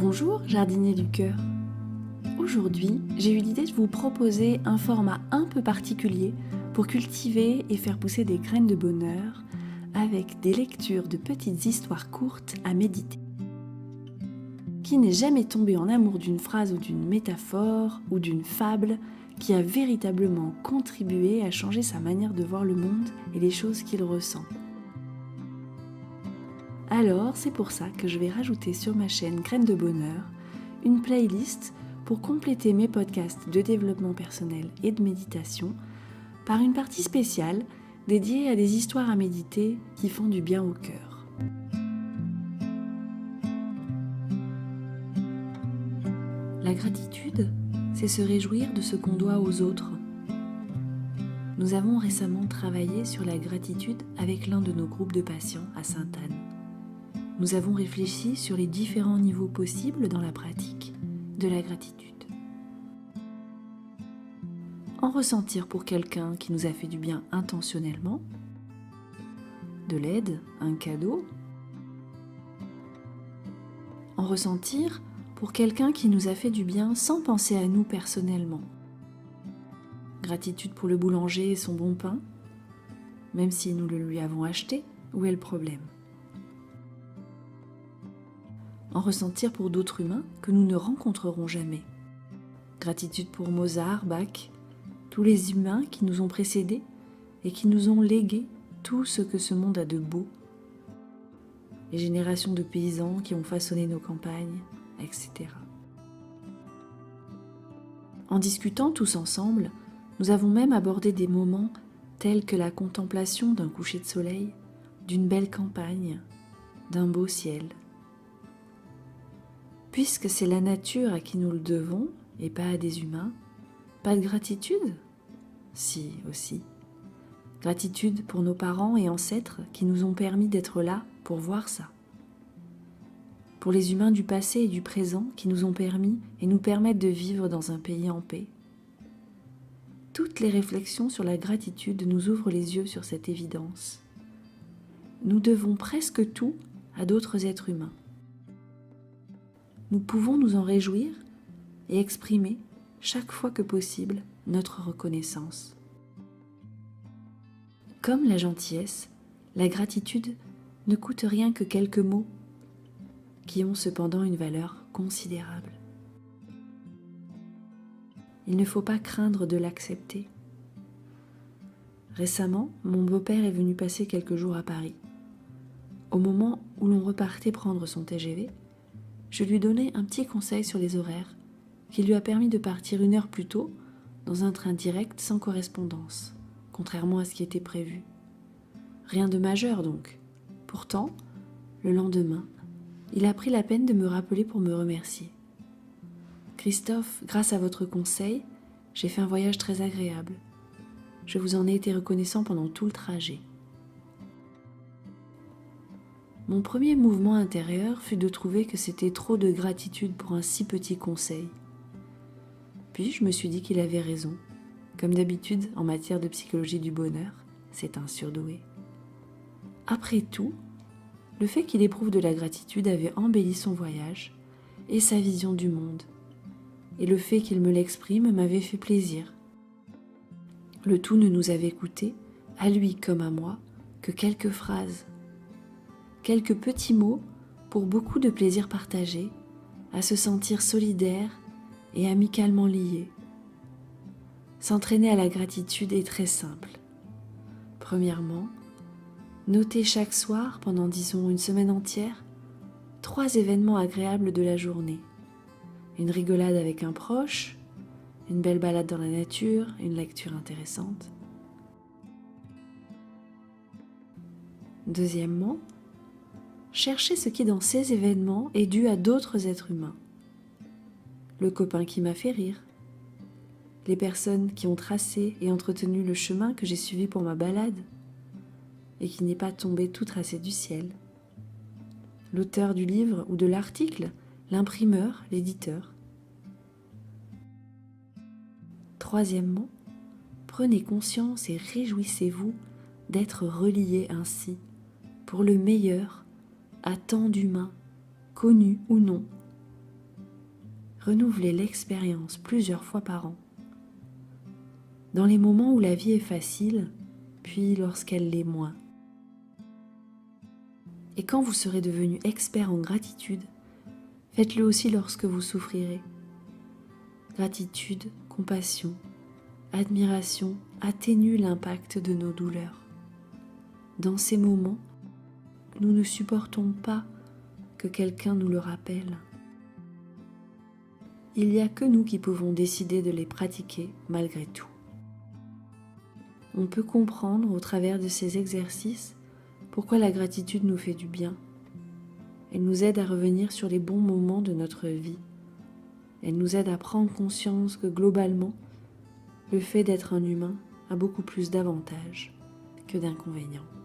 Bonjour jardinier du cœur. Aujourd'hui, j'ai eu l'idée de vous proposer un format un peu particulier pour cultiver et faire pousser des graines de bonheur avec des lectures de petites histoires courtes à méditer. Qui n'est jamais tombé en amour d'une phrase ou d'une métaphore ou d'une fable qui a véritablement contribué à changer sa manière de voir le monde et les choses qu'il ressent? Alors, c'est pour ça que je vais rajouter sur ma chaîne Graines de Bonheur une playlist pour compléter mes podcasts de développement personnel et de méditation par une partie spéciale dédiée à des histoires à méditer qui font du bien au cœur. La gratitude, c'est se réjouir de ce qu'on doit aux autres. Nous avons récemment travaillé sur la gratitude avec l'un de nos groupes de patients à Sainte-Anne. Nous avons réfléchi sur les différents niveaux possibles dans la pratique de la gratitude. En ressentir pour quelqu'un qui nous a fait du bien intentionnellement, de l'aide, un cadeau. En ressentir pour quelqu'un qui nous a fait du bien sans penser à nous personnellement. Gratitude pour le boulanger et son bon pain, même si nous le lui avons acheté, où est le problème? En ressentir pour d'autres humains que nous ne rencontrerons jamais. Gratitude pour Mozart, Bach, tous les humains qui nous ont précédés et qui nous ont légué tout ce que ce monde a de beau. Les générations de paysans qui ont façonné nos campagnes, etc. En discutant tous ensemble, nous avons même abordé des moments tels que la contemplation d'un coucher de soleil, d'une belle campagne, d'un beau ciel. Puisque c'est la nature à qui nous le devons, et pas à des humains, pas de gratitude? Si, aussi. Gratitude pour nos parents et ancêtres qui nous ont permis d'être là pour voir ça. Pour les humains du passé et du présent qui nous ont permis et nous permettent de vivre dans un pays en paix. Toutes les réflexions sur la gratitude nous ouvrent les yeux sur cette évidence. Nous devons presque tout à d'autres êtres humains. Nous pouvons nous en réjouir et exprimer, chaque fois que possible, notre reconnaissance. Comme la gentillesse, la gratitude ne coûte rien que quelques mots, qui ont cependant une valeur considérable. Il ne faut pas craindre de l'accepter. Récemment, mon beau-père est venu passer quelques jours à Paris. Au moment où l'on repartait prendre son TGV, je lui donnai un petit conseil sur les horaires qui lui a permis de partir 1 heure plus tôt dans un train direct sans correspondance, contrairement à ce qui était prévu. Rien de majeur donc. Pourtant, le lendemain, il a pris la peine de me rappeler pour me remercier. Christophe, grâce à votre conseil, j'ai fait un voyage très agréable. Je vous en ai été reconnaissant pendant tout le trajet. Mon premier mouvement intérieur fut de trouver que c'était trop de gratitude pour un si petit conseil. Puis je me suis dit qu'il avait raison. Comme d'habitude, en matière de psychologie du bonheur, c'est un surdoué. Après tout, le fait qu'il éprouve de la gratitude avait embelli son voyage et sa vision du monde. Et le fait qu'il me l'exprime m'avait fait plaisir. Le tout ne nous avait coûté, à lui comme à moi, que quelques phrases. Quelques petits mots pour beaucoup de plaisir partagé, à se sentir solidaire et amicalement lié. S'entraîner à la gratitude est très simple. Premièrement, noter chaque soir, pendant disons 1 semaine entière, 3 événements agréables de la journée. Une rigolade avec un proche, une belle balade dans la nature, une lecture intéressante. Deuxièmement, chercher ce qui dans ces événements est dû à d'autres êtres humains. Le copain qui m'a fait rire, les personnes qui ont tracé et entretenu le chemin que j'ai suivi pour ma balade et qui n'est pas tombé tout tracé du ciel, l'auteur du livre ou de l'article, l'imprimeur, l'éditeur. Troisièmement, prenez conscience et réjouissez-vous d'être reliés ainsi, pour le meilleur, à tant d'humains, connus ou non, renouvelez l'expérience plusieurs fois par an. Dans les moments où la vie est facile, puis lorsqu'elle l'est moins. Et quand vous serez devenu expert en gratitude, faites-le aussi lorsque vous souffrirez. Gratitude, compassion, admiration atténuent l'impact de nos douleurs. Dans ces moments, nous ne supportons pas que quelqu'un nous le rappelle. Il n'y a que nous qui pouvons décider de les pratiquer malgré tout. On peut comprendre au travers de ces exercices pourquoi la gratitude nous fait du bien. Elle nous aide à revenir sur les bons moments de notre vie. Elle nous aide à prendre conscience que globalement, le fait d'être un humain a beaucoup plus d'avantages que d'inconvénients.